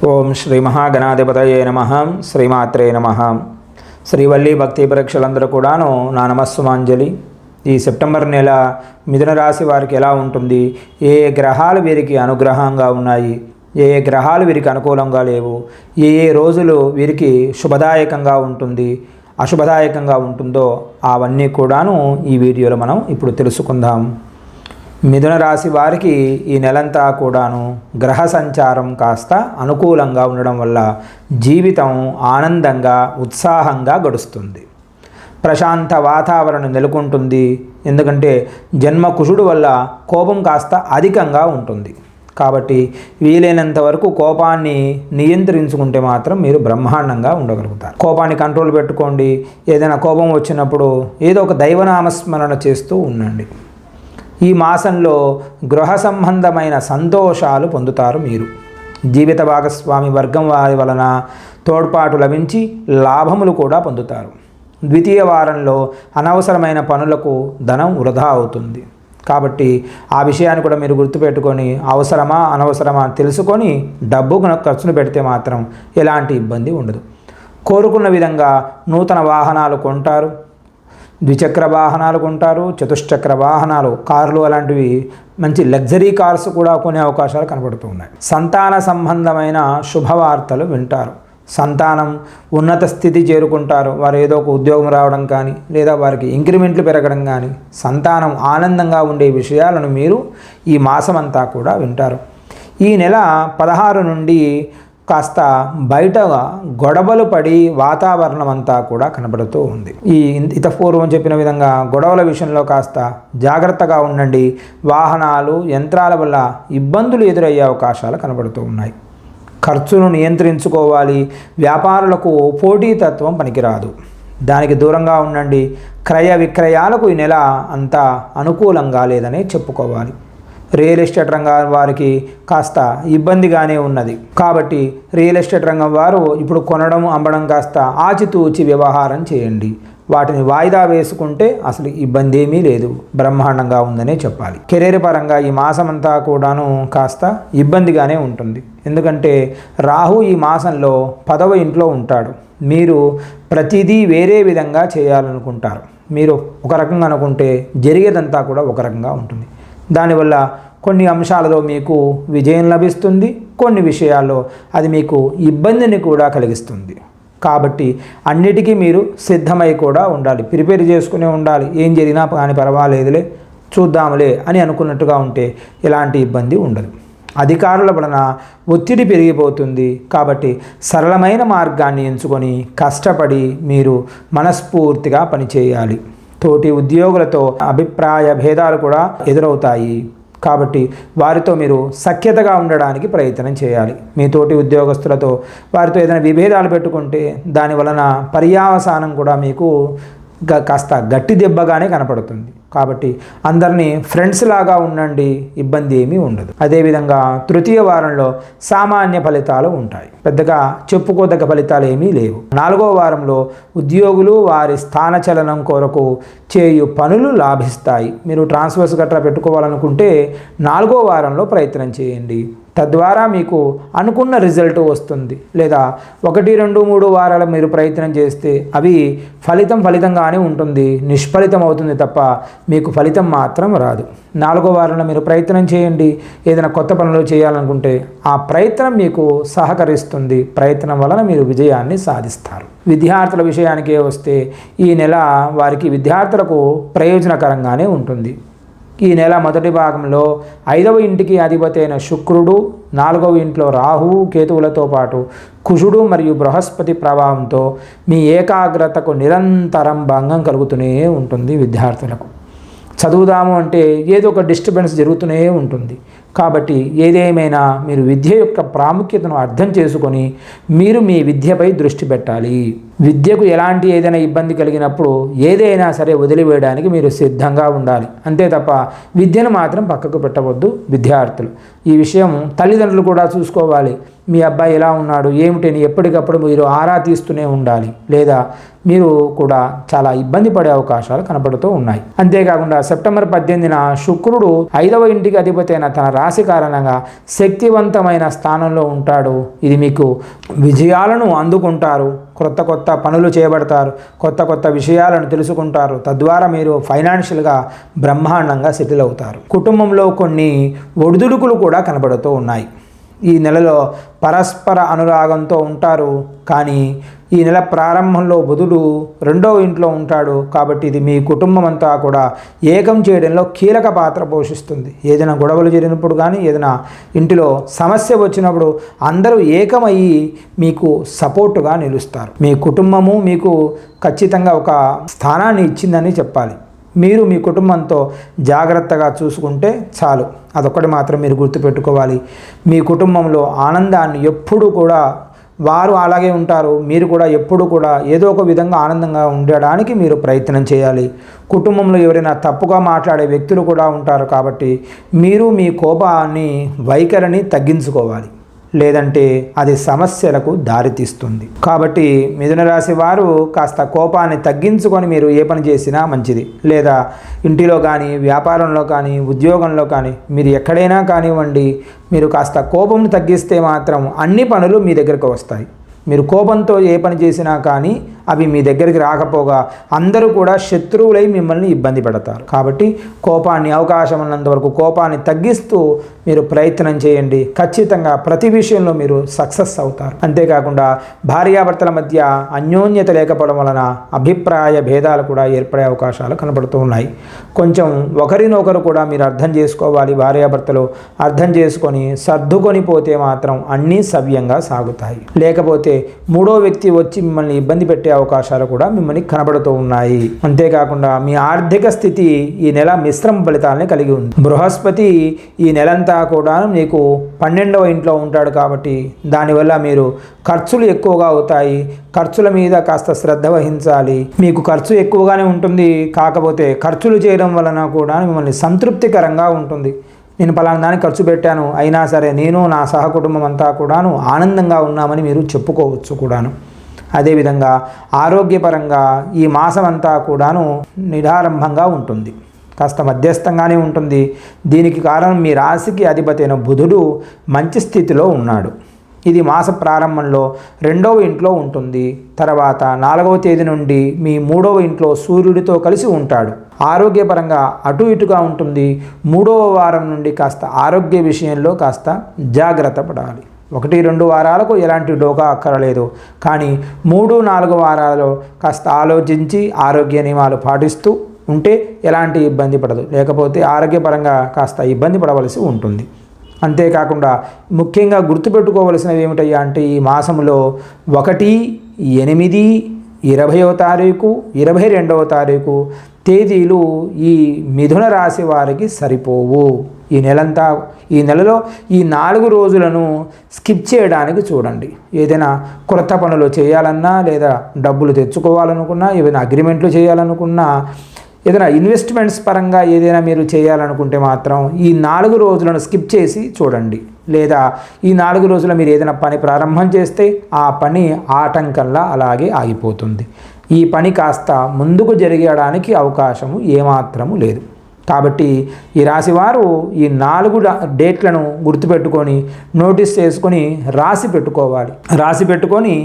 ఓం శ్రీ మహాగణాధిపతయే నమః. శ్రీమాత్రే నమః. శ్రీవల్లి భక్తి పరీక్షలందరూ కూడాను నా నమస్సుమాంజలి. ఈ సెప్టెంబర్ నెల మిథున రాశి వారికి ఎలా ఉంటుంది, ఏ గ్రహాలు వీరికి అనుగ్రహంగా ఉన్నాయి, ఏ గ్రహాలు వీరికి అనుకూలంగా లేవు, ఏ రోజులు వీరికి శుభదాయకంగా ఉంటుంది, అశుభదాయకంగా ఉంటుందో అవన్నీ కూడాను ఈ వీడియోలో మనం ఇప్పుడు తెలుసుకుందాం. మిథున రాశి వారికి ఈ నెలంతా కూడాను గ్రహ సంచారం కాస్త అనుకూలంగా ఉండడం వల్ల జీవితం ఆనందంగా ఉత్సాహంగా గడుస్తుంది. ప్రశాంత వాతావరణం నెలకొంటుంది. ఎందుకంటే జన్మ కుజుడు వల్ల కోపం కాస్త అధికంగా ఉంటుంది. కాబట్టి వీలైనంత వరకు కోపాన్ని నియంత్రించుకుంటే మాత్రం మీరు బ్రహ్మాండంగా ఉండగలుగుతారు. కోపాన్ని కంట్రోల్ పెట్టుకోండి. ఏదైనా కోపం వచ్చినప్పుడు ఏదో ఒక దైవనామస్మరణ చేస్తూ ఉండండి. ఈ మాసంలో గృహ సంబంధమైన సంతోషాలు పొందుతారు. మీరు జీవిత భాగస్వామి వర్గం వారి వలన తోడ్పాటు లభించి లాభములు కూడా పొందుతారు. ద్వితీయ వారంలో అనవసరమైన పనులకు ధనం వృధా అవుతుంది. కాబట్టి ఆ విషయాన్ని కూడా మీరు గుర్తుపెట్టుకొని అవసరమా అనవసరమా తెలుసుకొని డబ్బు ఖర్చును పెడితే మాత్రం ఎలాంటి ఇబ్బంది ఉండదు. కోరుకున్న విధంగా నూతన వాహనాలు కొంటారు. ద్విచక్ర వాహనాలు కొంటారు, చతుశ్చక్ర వాహనాలు, కార్లు అలాంటివి మంచి లగ్జరీ కార్స్ కూడా కొనే అవకాశాలు కనబడుతూ ఉన్నాయి. సంతాన సంబంధమైన శుభవార్తలు వింటారు. సంతానం ఉన్నత స్థితి చేరుకుంటారు. వారు ఏదో ఒక ఉద్యోగం రావడం కానీ లేదా వారికి ఇంక్రిమెంట్లు పెరగడం కానీ సంతానం ఆనందంగా ఉండే విషయాలను మీరు ఈ మాసమంతా కూడా వింటారు. ఈ నెల 16 నుండి కాస్త బయట గొడవలు పడి వాతావరణం అంతా కూడా కనబడుతూ ఉంది. పూర్వం చెప్పిన విధంగా గొడవల విషయంలో కాస్త జాగ్రత్తగా ఉండండి. వాహనాలు యంత్రాల వల్ల ఇబ్బందులు ఎదురయ్యే అవకాశాలు కనబడుతూ ఉన్నాయి. ఖర్చును నియంత్రించుకోవాలి. వ్యాపారులకు పోటీతత్వం పనికిరాదు, దానికి దూరంగా ఉండండి. క్రయ విక్రయాలకు ఈ నెల అంతా అనుకూలంగా లేదనే చెప్పుకోవాలి. రియల్ ఎస్టేట్ రంగం వారికి కాస్త ఇబ్బందిగానే ఉన్నది. కాబట్టి రియల్ ఎస్టేట్ రంగం వారు ఇప్పుడు కొనడం అమ్మడం కాస్త ఆచితూచి వ్యవహారం చేయండి. వాటిని వాయిదా వేసుకుంటే అసలు ఇబ్బంది ఏమీ లేదు, బ్రహ్మాండంగా ఉందనే చెప్పాలి. కెరీర్ పరంగా ఈ మాసమంతా కూడాను కాస్త ఇబ్బందిగానే ఉంటుంది. ఎందుకంటే రాహు ఈ మాసంలో 10వ ఇంట్లో ఉంటాడు. మీరు ప్రతిదీ వేరే విధంగా చేయాలనుకుంటారు. మీరు ఒక రకంగా అనుకుంటే జరిగేదంతా కూడా ఒక రకంగా ఉంటుంది. దానివల్ల కొన్ని అంశాలలో మీకు విజయం లభిస్తుంది, కొన్ని విషయాల్లో అది మీకు ఇబ్బందిని కూడా కలిగిస్తుంది. కాబట్టి అన్నిటికీ మీరు సిద్ధమై కూడా ఉండాలి, ప్రిపేర్ చేసుకునే ఉండాలి. ఏం జరిగినా కానీ పర్వాలేదులే, చూద్దాములే అని అనుకున్నట్టుగా ఉంటే ఎలాంటి ఇబ్బంది ఉండదు. అధికారుల వలన ఒత్తిడి పెరిగిపోతుంది. కాబట్టి సరళమైన మార్గాన్ని ఎంచుకొని కష్టపడి మీరు మనస్ఫూర్తిగా పనిచేయాలి. తోటి ఉద్యోగులతో అభిప్రాయ భేదాలు కూడా ఎదురవుతాయి. కాబట్టి వారితో మీరు సఖ్యతగా ఉండడానికి ప్రయత్నం చేయాలి. మీ తోటి ఉద్యోగస్తులతో వారితో ఏదైనా విభేదాలు పెట్టుకుంటే దాని వలన పర్యావసానం కూడా మీకు కాస్త గట్టి దెబ్బగానే కనపడుతుంది. కాబట్టి అందరినీ ఫ్రెండ్స్ లాగా ఉండండి, ఇబ్బంది ఏమీ ఉండదు. అదేవిధంగా తృతీయ వారంలో సామాన్య ఫలితాలు ఉంటాయి, పెద్దగా చెప్పుకోదగ్గ ఫలితాలు ఏమీ లేవు. 4వ వారంలో ఉద్యోగులు వారి స్థానచలనం కొరకు చేయు పనులు లాభిస్తాయి. మీరు ట్రాన్స్ఫర్స్ గట్రా పెట్టుకోవాలనుకుంటే 4వ వారంలో ప్రయత్నం చేయండి. తద్వారా మీకు అనుకున్న రిజల్ట్ వస్తుంది. లేదా 1, 2, 3 వారాలు మీరు ప్రయత్నం చేస్తే అవి ఫలితంగానే ఉంటుంది, నిష్ఫలితం అవుతుంది తప్ప మీకు ఫలితం మాత్రం రాదు. 4వ వారంలో మీరు ప్రయత్నం చేయండి. ఏదైనా కొత్త పనులు చేయాలనుకుంటే ఆ ప్రయత్నం మీకు సహకరిస్తుంది. ప్రయత్నం వలన మీరు విజయాన్ని సాధిస్తారు. విద్యార్థుల విషయానికే వస్తే ఈ నెల వారికి విద్యార్థులకు ప్రయోజనకరంగానే ఉంటుంది. ఈ నెల మొదటి భాగంలో 5వ ఇంటికి అధిపతి అయిన శుక్రుడు, 4వ ఇంట్లో రాహువు కేతువులతో పాటు కుజుడు మరియు బృహస్పతి ప్రభావంతో మీ ఏకాగ్రతకు నిరంతరం భంగం కలుగుతూనే ఉంటుంది. విద్యార్థులకు చదువుదాము అంటే ఏదో ఒక డిస్టర్బెన్స్ జరుగుతూనే ఉంటుంది. కాబట్టి ఏదేమైనా మీరు విద్య యొక్క ప్రాముఖ్యతను అర్థం చేసుకొని మీరు మీ విద్యపై దృష్టి పెట్టాలి. విద్యకు ఎలాంటి ఏదైనా ఇబ్బంది కలిగినప్పుడు ఏదైనా సరే వదిలివేయడానికి మీరు సిద్ధంగా ఉండాలి. అంతే తప్ప విద్యను మాత్రం పక్కకు పెట్టవద్దు విద్యార్థులు. ఈ విషయం తల్లిదండ్రులు కూడా చూసుకోవాలి. మీ అబ్బాయి ఎలా ఉన్నాడు ఏమిటని ఎప్పటికప్పుడు మీరు ఆరా తీస్తూనే ఉండాలి, లేదా మీరు కూడా చాలా ఇబ్బంది పడే అవకాశాలు కనపడుతూ ఉన్నాయి. అంతేకాకుండా సెప్టెంబర్ 18న శుక్రుడు 5వ ఇంటికి అధిపతి అయిన తన రాశి కారణంగా శక్తివంతమైన స్థానంలో ఉంటాడు. ఇది మీకు విజయాలను అందుకుంటారు, కొత్త కొత్త పనులు చేయబడతారు, కొత్త కొత్త విషయాలను తెలుసుకుంటారు. తద్వారా మీరు ఫైనాన్షియల్గా బ్రహ్మాండంగా సెటిల్ అవుతారు. కుటుంబంలో కొన్ని ఒడిదుడుకులు కూడా కనబడుతూ ఉన్నాయి. ఈ నెలలో పరస్పర అనురాగంతో ఉంటారు, కానీ ఈ నెల ప్రారంభంలో బుధుడు 2వ ఇంట్లో ఉంటాడు. కాబట్టి ఇది మీ కుటుంబం అంతా కూడా ఏకం చేయడంలో కీలక పాత్ర పోషిస్తుంది. ఏదైనా గొడవలు జరిగినప్పుడు కానీ, ఏదైనా ఇంటిలో సమస్య వచ్చినప్పుడు అందరూ ఏకమయ్యి మీకు సపోర్టుగా నిలుస్తారు. మీ కుటుంబము మీకు ఖచ్చితంగా ఒక స్థానాన్ని ఇచ్చిందని చెప్పాలి. మీరు మీ కుటుంబంతో జాగ్రత్తగా చూసుకుంటే చాలు. అదొక్కటి మాత్రం మీరు గుర్తుపెట్టుకోవాలి. మీ కుటుంబంలో ఆనందాన్ని ఎప్పుడూ కూడా వారు అలాగే ఉంటారు, మీరు కూడా ఎప్పుడు కూడా ఏదో ఒక విధంగా ఆనందంగా ఉండడానికి మీరు ప్రయత్నం చేయాలి. కుటుంబంలో ఎవరైనా తప్పుగా మాట్లాడే వ్యక్తులు కూడా ఉంటారు. కాబట్టి మీరు మీ కోపాన్ని వైఖరిని తగ్గించుకోవాలి, లేదంటే అది సమస్యలకు దారితీస్తుంది. కాబట్టి మిథున రాశి వారు కాస్త కోపాన్ని తగ్గించుకొని మీరు ఏ పని చేసినా మంచిది. లేదా ఇంటిలో కానీ, వ్యాపారంలో కానీ, ఉద్యోగంలో కానీ, మీరు ఎక్కడైనా కానివ్వండి, మీరు కాస్త కోపంను తగ్గిస్తే మాత్రం అన్ని పనులు మీ దగ్గరకు వస్తాయి. మీరు కోపంతో ఏ పని చేసినా కానీ అవి మీ దగ్గరికి రాకపోగా అందరూ కూడా శత్రువులై మిమ్మల్ని ఇబ్బంది పెడతారు. కాబట్టి కోపాన్ని అవకాశం ఉన్నంత వరకు కోపాన్ని తగ్గిస్తూ మీరు ప్రయత్నం చేయండి. ఖచ్చితంగా ప్రతి విషయంలో మీరు సక్సెస్ అవుతారు. అంతేకాకుండా భార్యాభర్తల మధ్య అన్యోన్యత లేకపోవడం వలన అభిప్రాయ భేదాలు కూడా ఏర్పడే అవకాశాలు కనబడుతూ ఉన్నాయి. కొంచెం ఒకరినొకరు కూడా మీరు అర్థం చేసుకోవాలి. భార్యాభర్తలు అర్థం చేసుకొని సర్దుకొని పోతే మాత్రం అన్నీ సవ్యంగా సాగుతాయి. లేకపోతే మూడో వ్యక్తి వచ్చి మిమ్మల్ని ఇబ్బంది పెట్టే అవకాశాలు కూడా మిమ్మల్ని కనబడుతూ ఉన్నాయి. అంతేకాకుండా మీ ఆర్థిక స్థితి ఈ నెల మిశ్రమ ఫలితాలని కలిగి ఉంది. బృహస్పతి ఈ నెలంతా కూడా మీకు 12వ ఇంట్లో ఉంటాడు. కాబట్టి దానివల్ల మీరు ఖర్చులు ఎక్కువగా అవుతాయి. ఖర్చుల మీద కాస్త శ్రద్ధ వహించాలి. మీకు ఖర్చు ఎక్కువగానే ఉంటుంది, కాకపోతే ఖర్చులు చేయడం వలన కూడా మిమ్మల్ని సంతృప్తికరంగా ఉంటుంది. నేను పలానా దానికి ఖర్చు పెట్టాను, అయినా సరే నేను నా సహకుటుంబం అంతా కూడాను ఆనందంగా ఉన్నామని మీరు చెప్పుకోవచ్చు కూడాను. అదేవిధంగా ఆరోగ్యపరంగా ఈ మాసం అంతా కూడాను నిరారంభంగా ఉంటుంది, కాస్త మధ్యస్థంగానే ఉంటుంది. దీనికి కారణం మీ రాశికి అధిపతి అయిన బుధుడు మంచి స్థితిలో ఉన్నాడు. ఇది మాస ప్రారంభంలో 2వ ఇంట్లో ఉంటుంది. తర్వాత 4వ తేదీ నుండి మీ 3వ ఇంట్లో సూర్యుడితో కలిసి ఉంటాడు. ఆరోగ్యపరంగా అటు ఇటుగా ఉంటుంది. 3వ వారం నుండి కాస్త ఆరోగ్య విషయంలో కాస్త జాగ్రత్త పడాలి. 1-2 వారాలకు ఎలాంటి డోకా అక్కరలేదు, కానీ 3-4 వారాలలో కాస్త ఆలోచించి ఆరోగ్య నియమాలు పాటిస్తూ ఉంటే ఎలాంటి ఇబ్బంది పడదు. లేకపోతే ఆరోగ్యపరంగా కాస్త ఇబ్బంది పడవలసి ఉంటుంది. అంతేకాకుండా ముఖ్యంగా గుర్తుపెట్టుకోవలసినవి ఏమిటయ్యా అంటే ఈ మాసంలో 1, 8, 20వ తారీఖు, 22వ తారీఖు తేదీలు ఈ మిథున రాశి వారికి సరిపోవు. ఈ నెలలో ఈ 4 రోజులను స్కిప్ చేయడానికి చూడండి. ఏదైనా కొత్త పనులు చేయాలన్నా, లేదా డబ్బులు తెచ్చుకోవాలనుకున్నా, ఏదైనా అగ్రిమెంట్లు చేయాలనుకున్నా, ఏదైనా ఇన్వెస్ట్మెంట్స్ పరంగా ఏదైనా మీరు చేయాలనుకుంటే మాత్రం ఈ 4 రోజులను స్కిప్ చేసి చూడండి. లేదా ఈ 4 రోజులు మీరు ఏదైనా పని ప్రారంభం చేస్తే ఆ పని ఆటంకంలా అలాగే ఆగిపోతుంది. ఈ పని కాస్త ముందుకు జరగడానికి అవకాశము ఏమాత్రము లేదు. కాబట్టి ఈ రాశివారు ఈ 4 డేట్లను గుర్తుపెట్టుకొని నోటీస్ చేసుకొని రాసి పెట్టుకోవాలి. రాసి పెట్టుకొని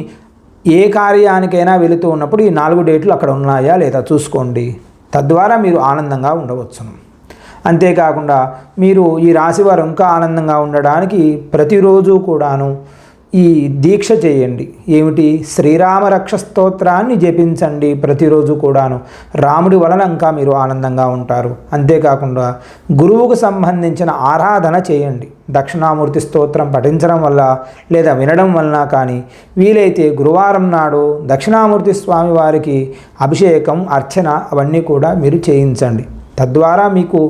ఏ కార్యానికైనా వెళుతూ ఉన్నప్పుడు ఈ 4 డేట్లు అక్కడ ఉన్నాయా లేదా చూసుకోండి. తద్వారా మీరు ఆనందంగా ఉండవచ్చును. అంతేకాకుండా మీరు ఈ రాశివారు ఇంకా ఆనందంగా ఉండడానికి ప్రతిరోజు కూడాను ఈ దీక్ష చేయండి. ఏమిటి? శ్రీరామ రక్ష స్తోత్రాన్ని జపించండి ప్రతిరోజు కూడాను. రాముడి వలన ఇంకా మీరు ఆనందంగా ఉంటారు. అంతేకాకుండా గురువుకు సంబంధించిన ఆరాధన చేయండి. దక్షిణామూర్తి స్తోత్రం పఠించడం వల్ల లేదా వినడం వలన కానీ, వీలైతే గురువారం నాడు దక్షిణామూర్తి స్వామి వారికి అభిషేకం, అర్చన అవన్నీ కూడా మీరు చేయించండి. తద్వారా మీకు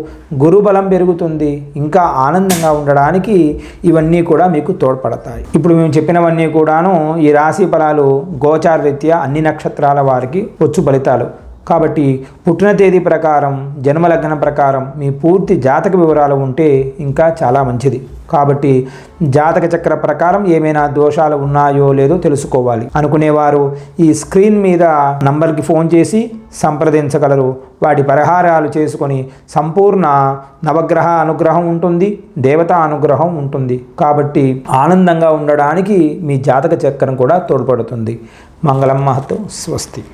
గురుబలం పెరుగుతుంది. ఇంకా ఆనందంగా ఉండడానికి ఇవన్నీ కూడా మీకు తోడ్పడతాయి. ఇప్పుడు మేము చెప్పినవన్నీ కూడాను ఈ రాశి ఫలాలు గోచార రీత్యా అన్ని నక్షత్రాల వారికి వచ్చు ఫలితాలు. కాబట్టి పుట్టిన తేదీ ప్రకారం, జన్మలగ్నం ప్రకారం మీ పూర్తి జాతక వివరాలు ఉంటే ఇంకా చాలా మంచిది. కాబట్టి జాతక చక్ర ప్రకారం ఏమైనా దోషాలు ఉన్నాయో లేదో తెలుసుకోవాలి అనుకునేవారు ఈ స్క్రీన్ మీద నంబర్కి ఫోన్ చేసి సంప్రదించగలరు. వాటి పరిహారాలు చేసుకొని సంపూర్ణ నవగ్రహ అనుగ్రహం ఉంటుంది, దేవతా అనుగ్రహం ఉంటుంది. కాబట్టి ఆనందంగా ఉండడానికి మీ జాతక చక్రం కూడా తోడ్పడుతుంది. మంగళం మహతో. స్వస్తి.